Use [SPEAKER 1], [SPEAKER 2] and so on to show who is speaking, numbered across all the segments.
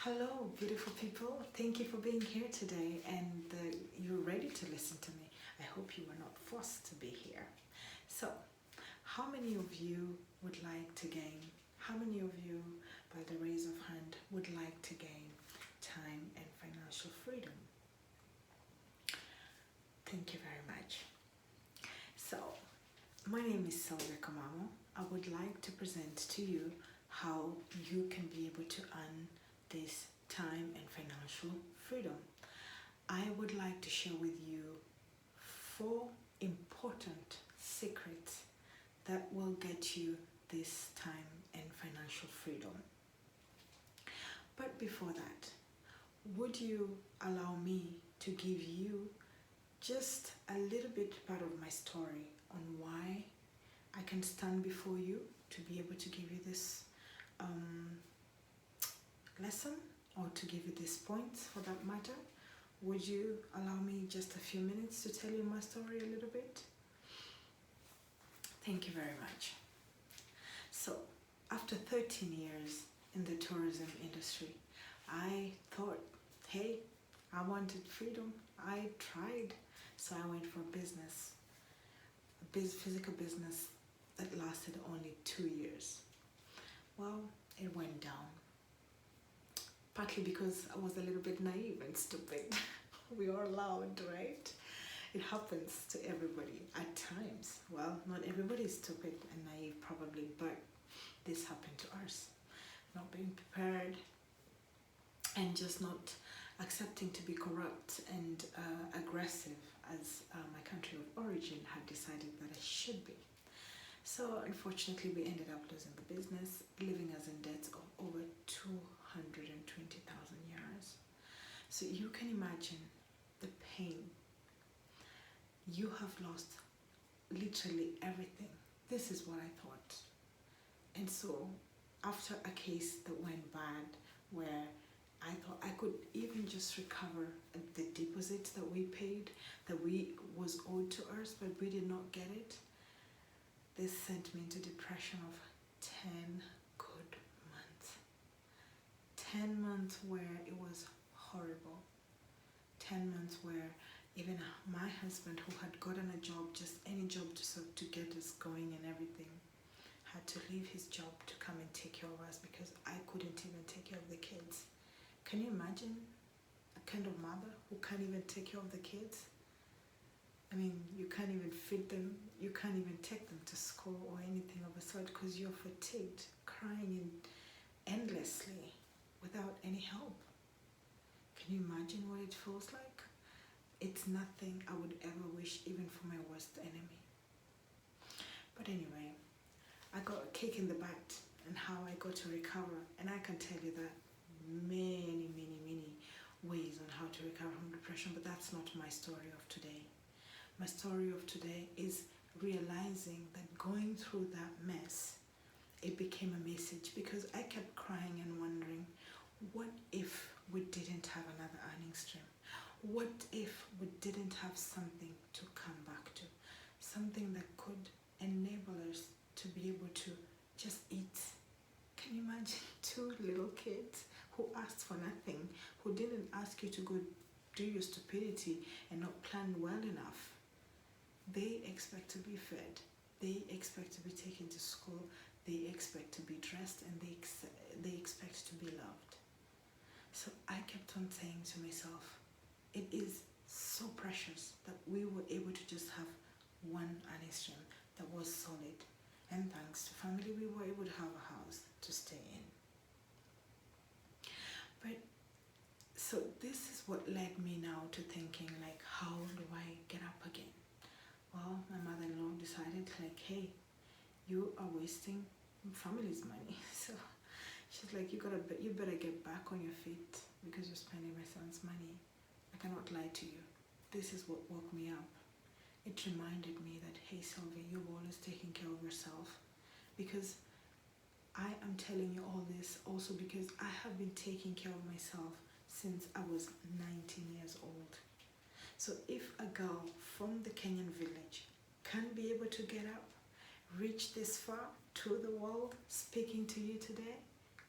[SPEAKER 1] Hello, beautiful people. Thank you for being here today and you're ready to listen to me. I hope you were not forced to be here. So, how many of you would like to gain? How many of you, by the raise of hand, would like to gain time and financial freedom? Thank you very much. So, my name is Sylviah. I would like to present to you how you can be able to earn this time and financial freedom. I would like to share with you 4 important secrets that will get you this time and financial freedom. But before that, would you allow me to give you just a little bit part of my story on why I can stand before you to be able to give you this lesson, or to give you these points for that matter? Would you allow me just a few minutes to tell you my story a little bit? Thank you very much. So, after 13 years in the tourism industry, I thought, hey, I wanted freedom. I tried. So I went for business, a physical business that lasted only 2 years. Well, it went down. Partly because I was a little bit naive and stupid. We are loud, right? It happens to everybody at times. Well, not everybody is stupid and naive probably, but this happened to us. Not being prepared and just not accepting to be corrupt and aggressive as my country of origin had decided that I should be. So unfortunately, we ended up losing the business, leaving us in debts of over 220,000 euros. So you can imagine the pain. You have lost literally everything. This is what I thought. And so after a case that went bad, where I thought I could even just recover the deposits that we paid, that was owed to us, but we did not get it, this sent me into depression of 10 good months. 10 months where it was horrible. 10 months where even my husband, who had gotten a job, just any job to get us going and everything, had to leave his job to come and take care of us because I couldn't even take care of the kids. Can you imagine a kind of mother who can't even take care of the kids? I mean, you can't even feed them, you can't even take them to school or anything of the sort because you're fatigued, crying endlessly without any help. Can you imagine what it feels like? It's nothing I would ever wish even for my worst enemy. But anyway, I got a kick in the butt and how I got to recover, and I can tell you that many ways on how to recover from depression, but that's not my story of today. My story of today is realizing that going through that mess, it became a message because I kept crying and wondering, what if we didn't have another earning stream? What if we didn't have something to come back to? Something that could enable us to be able to just eat. Can you imagine 2 little kids who asked for nothing, who didn't ask you to go do your stupidity and not plan well enough? They expect to be fed, they expect to be taken to school, they expect to be dressed, and they expect to be loved. So I kept on saying to myself, it is so precious that we were able to just have one earning stream that was solid, and thanks to family we were able to have a house to stay in. But so this is what led me now to thinking, like, how do I get up again? Well, my mother-in-law decided, like, hey, you are wasting family's money. So she's like, you better get back on your feet because you're spending my son's money. I cannot lie to you. This is what woke me up. It reminded me that, hey, Sylvia, you've always taken care of yourself. Because I am telling you all this also because I have been taking care of myself since I was 19 years old. So if a girl from the Kenyan village can be able to get up, reach this far to the world, speaking to you today,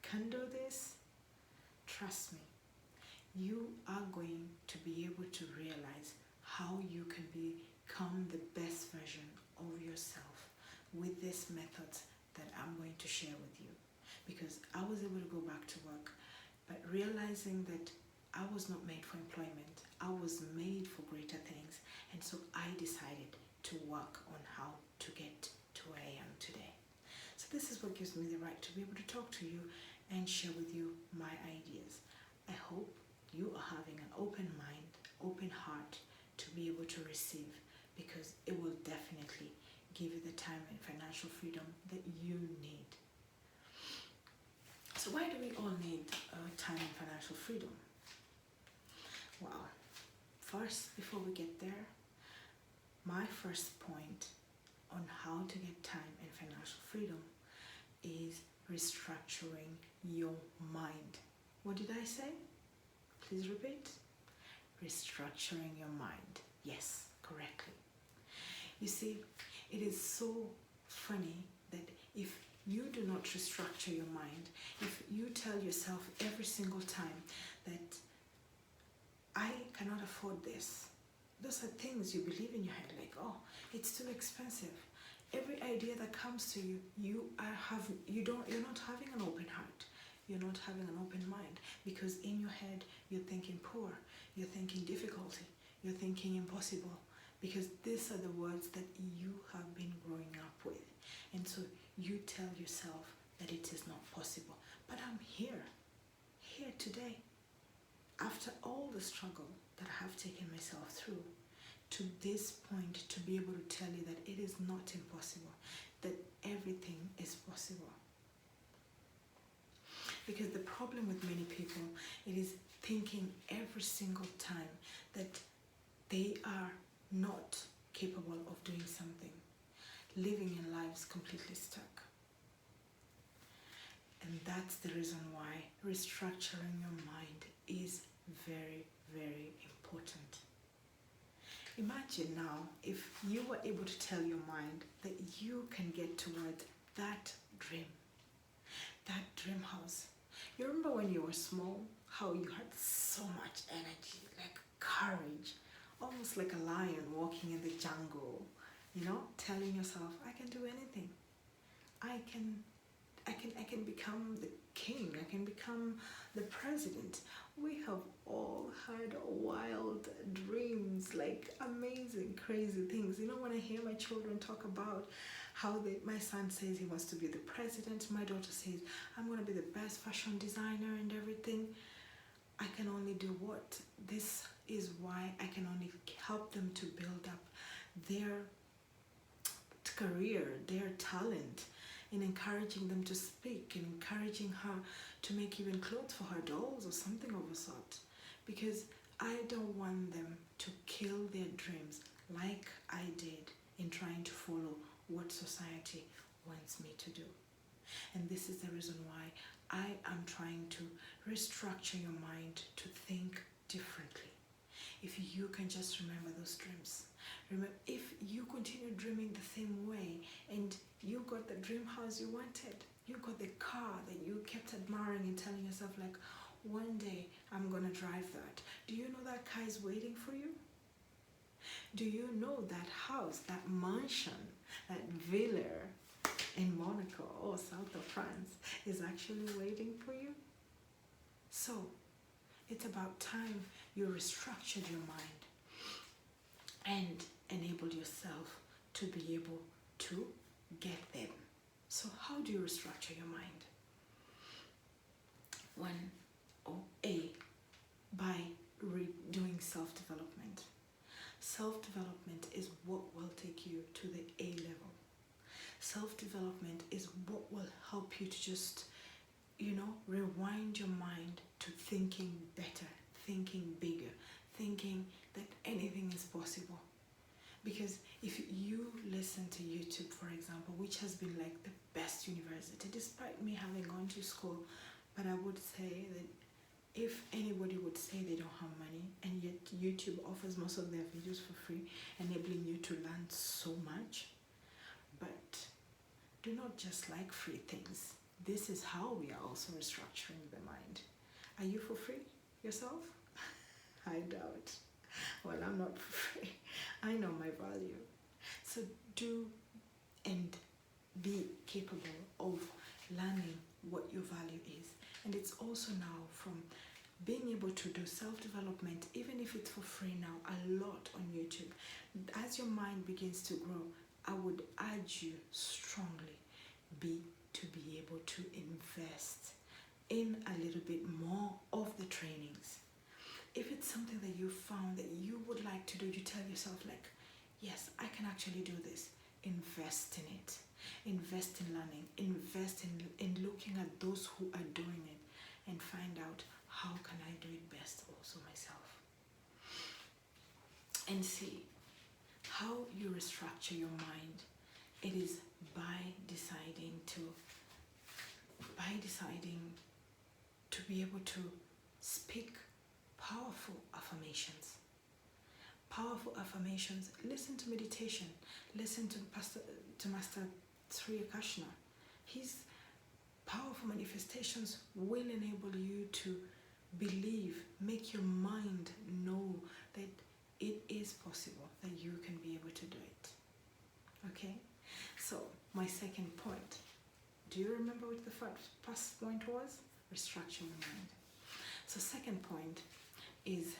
[SPEAKER 1] can do this, trust me, you are going to be able to realize how you can become the best version of yourself with these methods that I'm going to share with you. Because I was able to go back to work, but realizing that I was not made for employment, I was made for greater things, and so I decided to work on how to get to where I am today. So this is what gives me the right to be able to talk to you and share with you my ideas. I hope you are having an open mind, open heart to be able to receive, because it will definitely give you the time and financial freedom that you need. So why do we all need time and financial freedom? Well, first, before we get there, my first point on how to get time and financial freedom is restructuring your mind. What did I say? Please repeat. Restructuring your mind. Yes, correctly. You see, it is so funny that if you do not restructure your mind, if you tell yourself every single time that I cannot afford this, those are things you believe in your head, like, oh, it's too expensive. Every idea that comes to you, you're not having an open heart. You're not having an open mind, because in your head you're thinking poor, you're thinking difficulty, you're thinking impossible, because these are the words that you have been growing up with. And so you tell yourself that it is not possible. But I'm here today, after all the struggle that I have taken myself through, to this point, to be able to tell you that it is not impossible, that everything is possible. Because the problem with many people, it is thinking every single time that they are not capable of doing something, living in lives completely stuck. And that's the reason why restructuring your mind is very, very important. Imagine now if you were able to tell your mind that you can get towards that dream house. You remember when you were small, how you had so much energy, like courage, almost like a lion walking in the jungle, telling yourself, I can do anything. I can become the king. I can become the president. We have all had wild dreams, like amazing, crazy things. When I hear my children talk about how my son says he wants to be the president, my daughter says, I'm going to be the best fashion designer and everything, I can only do what? This is why I can only help them to build up their career, their talent, in encouraging them to speak, and encouraging her to make even clothes for her dolls or something of a sort. Because I don't want them to kill their dreams like I did in trying to follow what society wants me to do. And this is the reason why I am trying to restructure your mind to think differently. If you can just remember those dreams. Remember, if you continue dreaming the same way, and you got the dream house you wanted, you got the car that you kept admiring and telling yourself, like, one day I'm gonna drive that. Do you know that car is waiting for you? Do you know that house, that mansion, that villa in Monaco or south of France is actually waiting for you? So it's about time you restructured your mind and enabled yourself to be able to get them. So how do you restructure your mind? By doing self-development. Self-development is what will take you to the A level. Self-development is what will help you to just, rewind your mind to thinking better, thinking bigger, thinking that anything is possible. Because if you listen to YouTube, for example, which has been like the best university, despite me having gone to school, but I would say that if anybody would say they don't have money, and yet YouTube offers most of their videos for free, enabling you to learn so much. But do not just like free things. This is how we are also restructuring the mind. Are you for free yourself? I doubt. Well, I'm not for free. I know my value. So do and be capable of learning what your value is. And it's also now from being able to do self-development, even if it's for free now, a lot on YouTube. As your mind begins to grow, I would urge you strongly to be able to invest in a little bit more of the trainings. If it's something that you found that you would like to do, you tell yourself like, yes, I can actually do this. Invest in it. Invest in learning. Invest in looking at those who are doing it and find out how can I do it best also myself. And see how you restructure your mind. It is by deciding to be able to speak powerful affirmations. Powerful affirmations. Listen to meditation. Listen to Master Sylviah. His powerful manifestations will enable you to believe, make your mind know that it is possible, that you can be able to do it. Okay? So, my second point. Do you remember what the first point was? Restructure your mind. So, second point is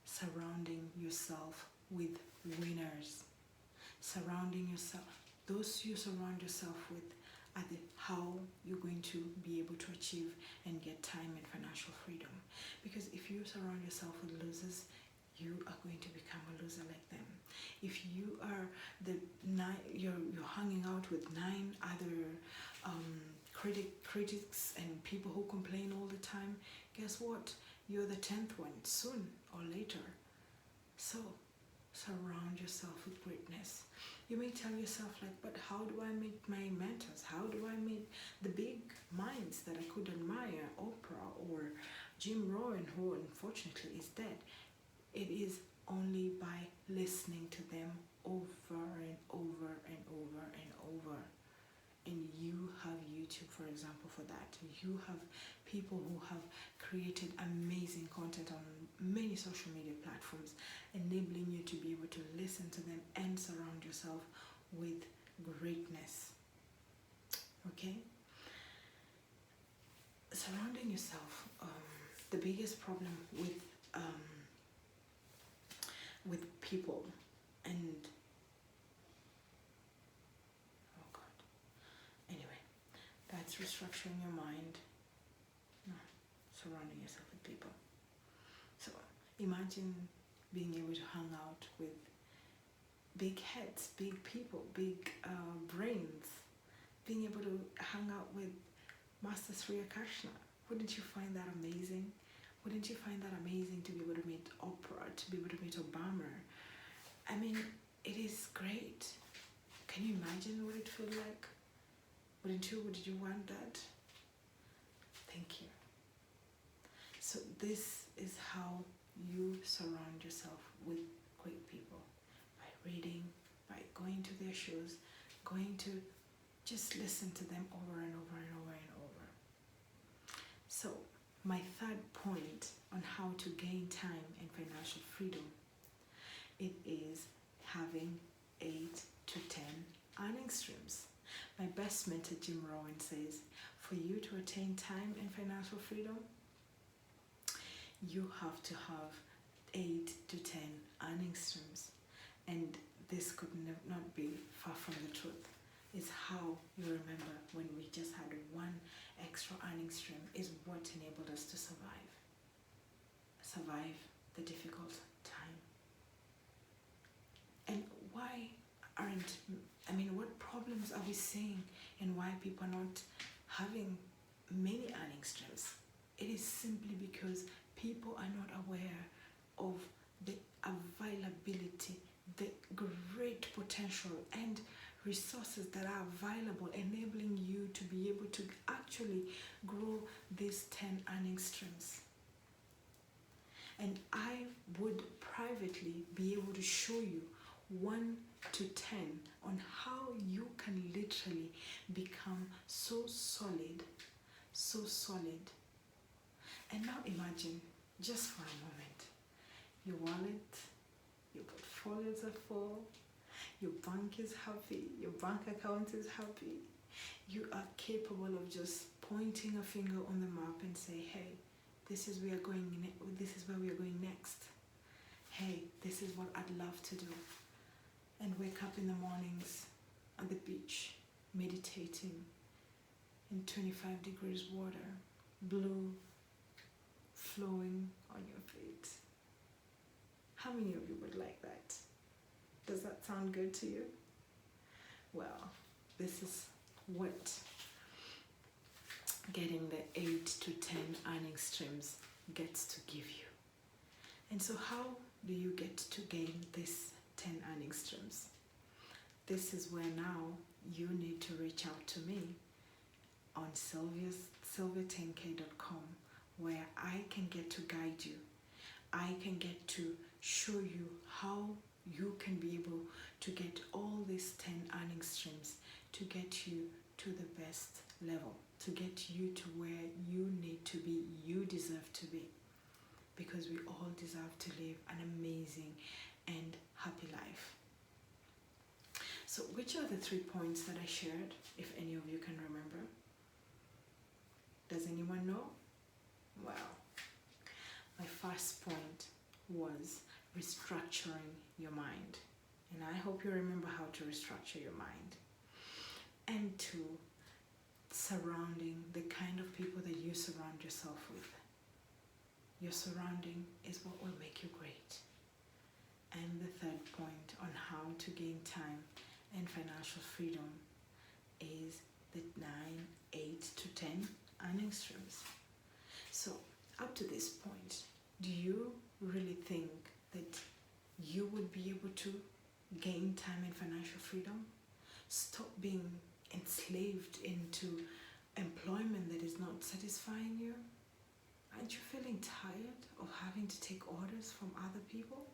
[SPEAKER 1] surrounding yourself with winners. Surrounding yourself, those you surround yourself with are how you're going to be able to achieve and get time and financial freedom. Because if you surround yourself with losers, you are going to become a loser like them. If you are you're hanging out with 9 other critics and people who complain all the time, guess what? You're the 10th one soon or later. So surround yourself with greatness. You may tell yourself like, but how do I meet my mentors? How do I meet the big minds that I could admire, Oprah or Jim Rohn, who unfortunately is dead? It is only by listening to them over and over and over and over. And you have YouTube, for example, for that. You have people who have created amazing content on many social media platforms, enabling you to be able to listen to them and surround yourself with greatness. Okay? Surrounding yourself, the biggest problem with people and that's restructuring your mind. No, surrounding yourself with people. So imagine being able to hang out with big heads, big people, big brains. Being able to hang out with Master Sylviah. Wouldn't you find that amazing? Wouldn't you find that amazing to be able to meet Oprah, to be able to meet Obama? I mean, it is great. Can you imagine what it feels like? Wouldn't you? Would you want that? Thank you. So this is how you surround yourself with great people. By reading, by going to their shows, going to just listen to them over and over and over and over. So my third point on how to gain time and financial freedom, it is having 8 to 10 earning streams. My best mentor, Jim Rohn, says, for you to attain time and financial freedom, you have to have 8 to 10 earning streams. And this could not be far from the truth. It's how you remember when we just had one extra earning stream is what enabled us to survive the difficult time. And what problems are we seeing and why people are not having many earning streams? It is simply because people are not aware of the availability, the great potential and resources that are available, enabling you to be able to actually grow these 10 earning streams. And I would privately be able to show you 1 to 10 on how you can literally become so solid And now imagine, just for a moment, your wallet, your portfolios are full, your bank is happy, your bank account is happy. You are capable of just pointing a finger on the map and say, hey, this is where we are going next. Hey, this is what I'd love to do. And wake up in the mornings at the beach, meditating in 25 degrees water, blue flowing on your feet. How many of you would like that? Does that sound good to you? Well, this is what getting the 8 to 10 earning streams gets to give you. And so how do you get to gain this 10 earning streams? This is where now you need to reach out to me on sylvia10k.com, where I can get to guide you. I can get to show you how you can be able to get all these 10 earning streams to get you to the best level, to get you to where you need to be, you deserve to be. Because we all deserve to live an amazing and happy life. So which are the 3 points that I shared, if any of you can remember? Does anyone know? Well, my first point was restructuring your mind. And I hope you remember how to restructure your mind. And 2, surrounding the kind of people that you surround yourself with. Your surrounding is what will make you great. And the 3rd point on how to gain time and financial freedom is the 9, 8 to 10 earning streams. So up to this point, do you really think that you would be able to gain time and financial freedom? Stop being enslaved into employment that is not satisfying you? Aren't you feeling tired of having to take orders from other people?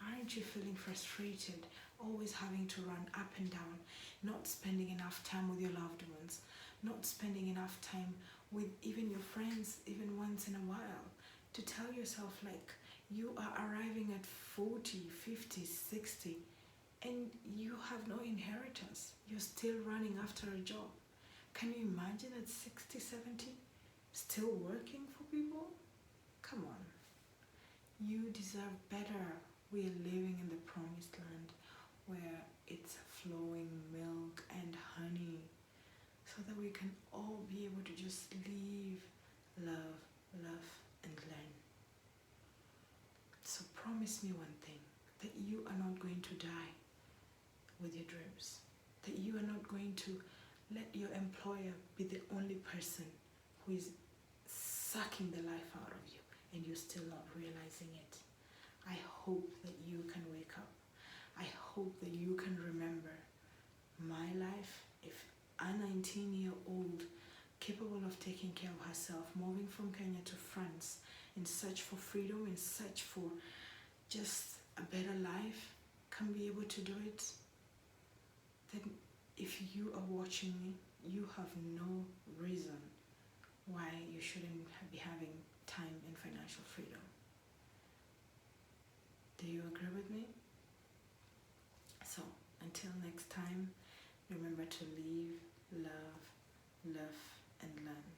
[SPEAKER 1] Aren't you feeling frustrated, always having to run up and down, not spending enough time with your loved ones, not spending enough time with even your friends, even once in a while, to tell yourself like you are arriving at 40, 50, 60, and you have no inheritance. You're still running after a job. Can you imagine at 60, 70? Still working for people? Come on. You deserve better. We are living in the promised land where it's flowing milk and honey, so that we can all be able to just live, love, and learn. So promise me one thing, that you are not going to die with your dreams, that you are not going to let your employer be the only person who is sucking the life out of you and you're still not realizing it. I hope that you can wake up. I hope that you can remember my life. If a 19-year-old capable of taking care of herself, moving from Kenya to France in search for freedom, in search for just a better life, can be able to do it, then if you are watching me, you have no reason why you shouldn't be having time and financial freedom. Do you agree with me? So, until next time, remember to live, love, and learn.